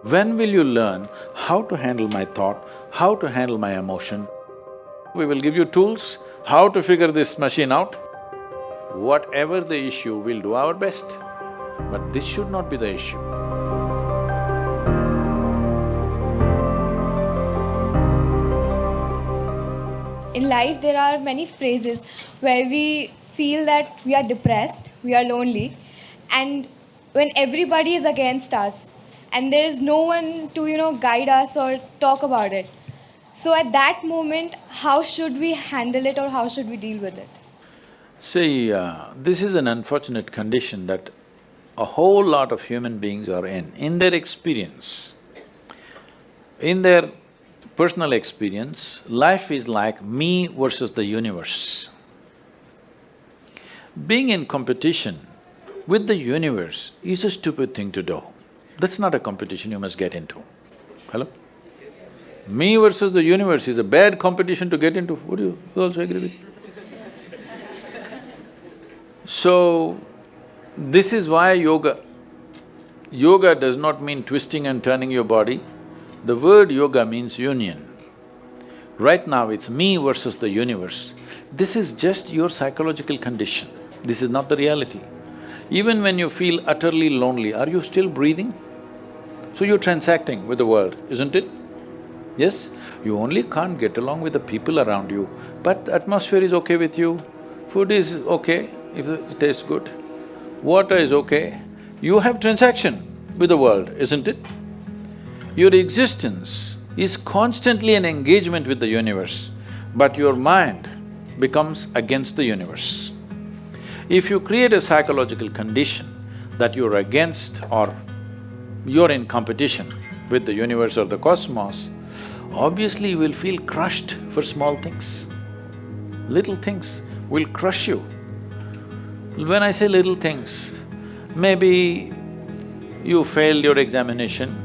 When will you learn how to handle my thought, how to handle my emotion? We will give you tools, how to figure this machine out. Whatever the issue, we'll do our best. But this should not be the issue. In life, there are many phrases where we feel that we are depressed, we are lonely, and when everybody is against us, and there is no one to guide us or talk about it. So at that moment, how should we handle it or how should we deal with it? See, this is an unfortunate condition that a whole lot of human beings are in their experience. In their personal experience, life is like me versus the universe. Being in competition with the universe is a stupid thing to do. That's not a competition you must get into. Hello? Me versus the universe is a bad competition to get into. Would you also agree with me? So, this is why yoga does not mean twisting and turning your body. The word yoga means union. Right now it's me versus the universe. This is just your psychological condition. This is not the reality. Even when you feel utterly lonely, are you still breathing? So you're transacting with the world, isn't it? Yes? You only can't get along with the people around you, but atmosphere is okay with you, food is okay if it tastes good, water is okay. You have transaction with the world, isn't it? Your existence is constantly an engagement with the universe, but your mind becomes against the universe. If you create a psychological condition that you're against or you're in competition with the universe or the cosmos, obviously you will feel crushed for small things. Little things will crush you. When I say little things, maybe you failed your examination,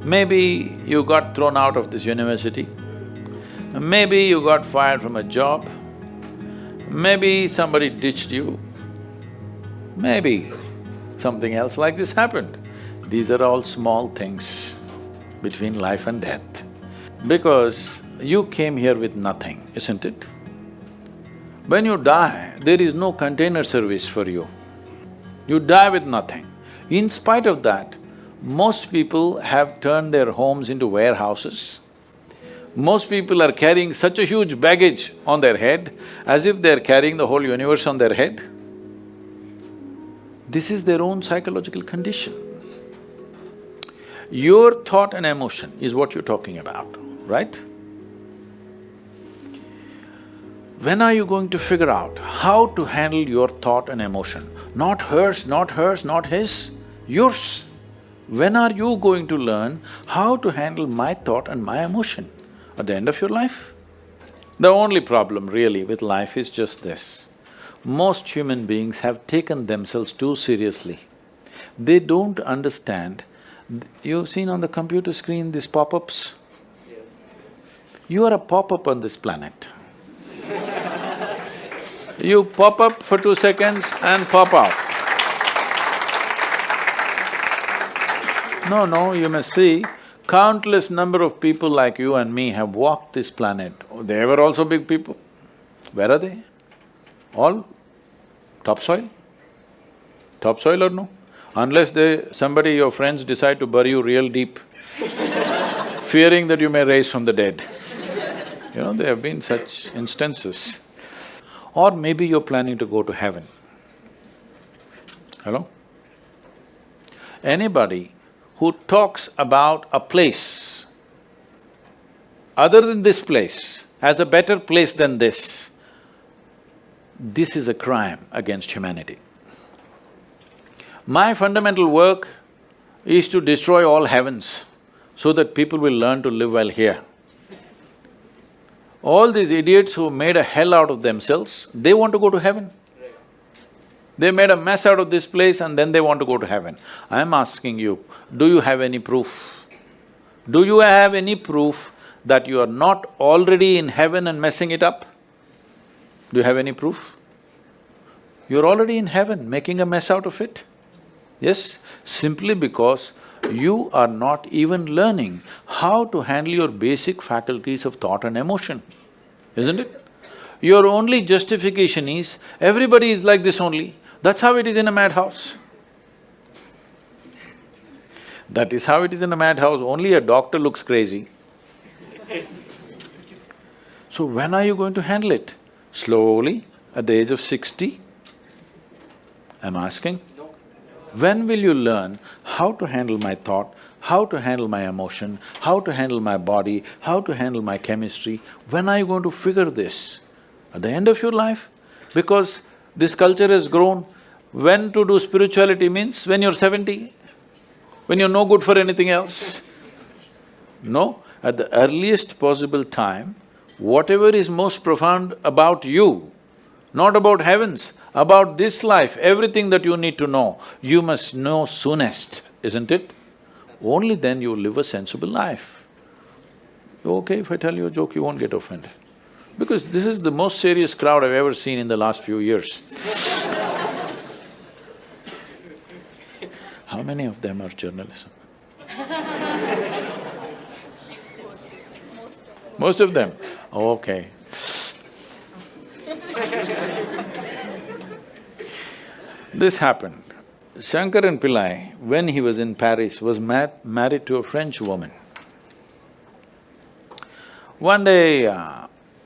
maybe you got thrown out of this university, maybe you got fired from a job, maybe somebody ditched you, maybe something else like this happened. These are all small things between life and death. Because you came here with nothing, isn't it? When you die, there is no container service for you. You die with nothing. In spite of that, most people have turned their homes into warehouses. Most people are carrying such a huge baggage on their head, as if they're carrying the whole universe on their head. This is their own psychological condition. Your thought and emotion is what you're talking about, right? When are you going to figure out how to handle your thought and emotion? Not hers, not hers, not his, yours. When are you going to learn how to handle my thought and my emotion? At the end of your life? The only problem really with life is just this. Most human beings have taken themselves too seriously. They don't understand. You've seen on the computer screen these pop-ups? Yes. You are a pop-up on this planet. You pop up for 2 seconds and pop out. No, you must see, countless number of people like you and me have walked this planet. They were also big people. Where are they? All topsoil? Topsoil or no? Unless somebody, your friends decide to bury you real deep, fearing that you may rise from the dead. There have been such instances. Or maybe you're planning to go to heaven. Hello? Anybody who talks about a place other than this place as a better place than this is a crime against humanity. My fundamental work is to destroy all heavens so that people will learn to live well here. All these idiots who made a hell out of themselves, they want to go to heaven. They made a mess out of this place and then they want to go to heaven. I'm asking you, do you have any proof? Do you have any proof that you are not already in heaven and messing it up? Do you have any proof? You're already in heaven, making a mess out of it. Yes, simply because you are not even learning how to handle your basic faculties of thought and emotion, isn't it? Your only justification is, everybody is like this only, that's how it is in a madhouse. That is how it is in a madhouse, only a doctor looks crazy. So when are you going to handle it? Slowly, at the age of 60? I'm asking. When will you learn how to handle my thought, how to handle my emotion, how to handle my body, how to handle my chemistry? When are you going to figure this? At the end of your life? Because this culture has grown, when to do spirituality means when you're 70, when you're no good for anything else. No, at the earliest possible time, whatever is most profound about you, not about heavens, about this life, everything that you need to know, you must know soonest, isn't it? Only then you will live a sensible life. Okay, if I tell you a joke, you won't get offended. Because this is the most serious crowd I've ever seen in the last few years. How many of them are journalism? Most of them? Okay. This happened. Shankaran Pillai, when he was in Paris, was married to a French woman. One day,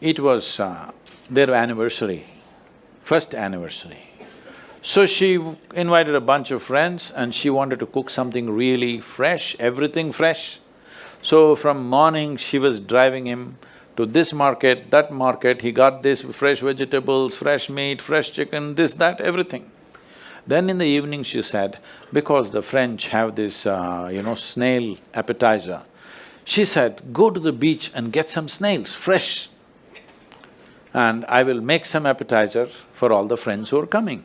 it was their anniversary, first anniversary. So she invited a bunch of friends and she wanted to cook something really fresh, everything fresh. So from morning, she was driving him to this market, that market, he got this fresh vegetables, fresh meat, fresh chicken, this, that, everything. Then in the evening she said, because the French have this, snail appetizer, she said, go to the beach and get some snails, fresh, and I will make some appetizer for all the friends who are coming.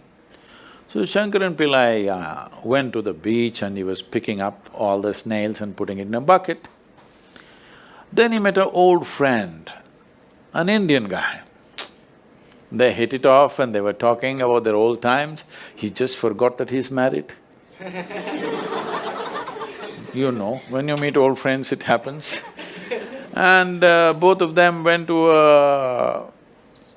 So Shankaran Pillai went to the beach and he was picking up all the snails and putting it in a bucket. Then he met an old friend, an Indian guy. They hit it off and they were talking about their old times. He just forgot that he's married. You know, when you meet old friends, it happens. And both of them went to a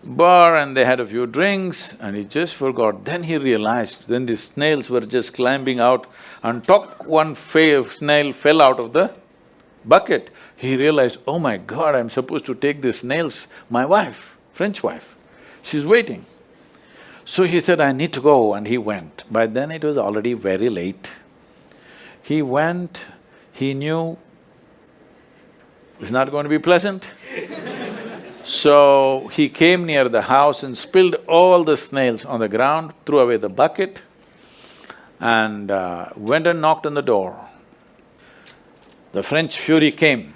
bar and they had a few drinks and he just forgot. Then he realized, then the snails were just climbing out and one snail fell out of the bucket. He realized, oh my God, I'm supposed to take these snails, my wife, French wife, she's waiting. So he said, I need to go, and he went. By then it was already very late. He went, he knew it's not going to be pleasant. So he came near the house and spilled all the snails on the ground, threw away the bucket and went and knocked on the door. The French fury came.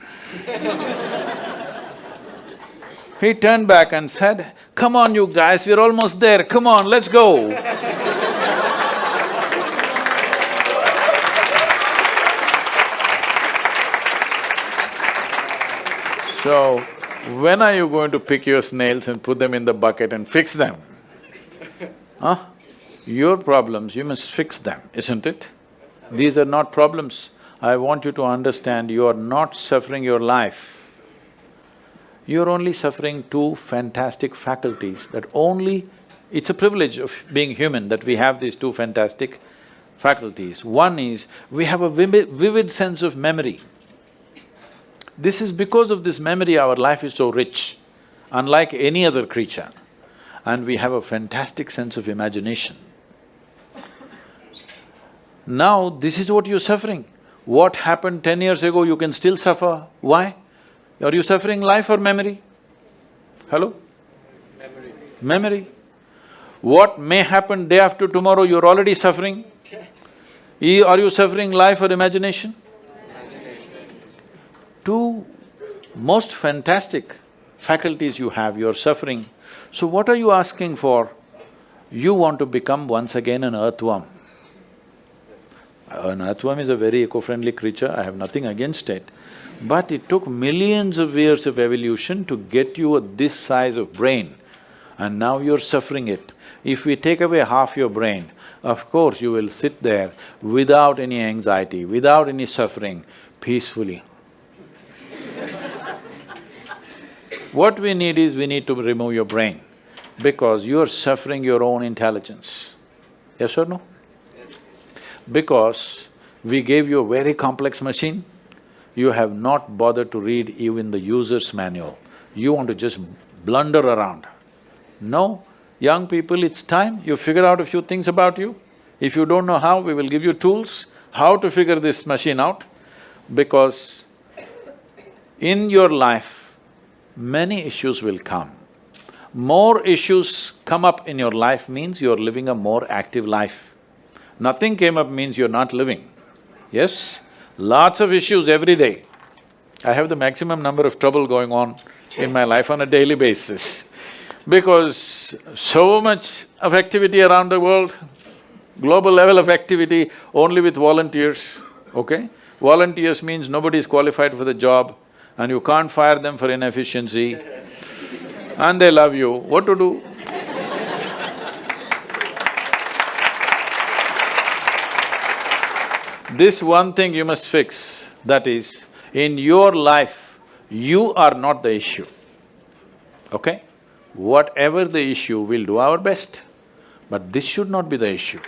He turned back and said, come on you guys, we're almost there, come on, let's go. So, when are you going to pick your snails and put them in the bucket and fix them? Huh? Your problems, you must fix them, isn't it? These are not problems. I want you to understand, you are not suffering your life. You're only suffering two fantastic faculties that only… It's a privilege of being human that we have these two fantastic faculties. One is, we have a vivid sense of memory. This is because of this memory our life is so rich, unlike any other creature. And we have a fantastic sense of imagination. Now, this is what you're suffering. What happened 10 years ago, you can still suffer. Why? Are you suffering life or memory? Hello? Memory. What may happen day after tomorrow, you're already suffering. Are you suffering life or imagination? Two most fantastic faculties you have, you're suffering. So what are you asking for? You want to become once again an earthworm. An earthworm is a very eco-friendly creature, I have nothing against it. But it took millions of years of evolution to get you this size of brain, and now you're suffering it. If we take away half your brain, of course you will sit there without any anxiety, without any suffering, peacefully. What we need is, we need to remove your brain, because you are suffering your own intelligence. Yes or no? Because we gave you a very complex machine, you have not bothered to read even the user's manual. You want to just blunder around. No, young people, it's time you figure out a few things about you. If you don't know how, we will give you tools, how to figure this machine out, because in your life, many issues will come. More issues come up in your life means you're living a more active life. Nothing came up means you're not living. Yes? Lots of issues every day. I have the maximum number of trouble going on in my life on a daily basis, because so much of activity around the world, global level of activity only with volunteers, okay? Volunteers means nobody is qualified for the job and you can't fire them for inefficiency and they love you, what to do? This one thing you must fix, that is, in your life, you are not the issue, okay? Whatever the issue, we'll do our best, but this should not be the issue.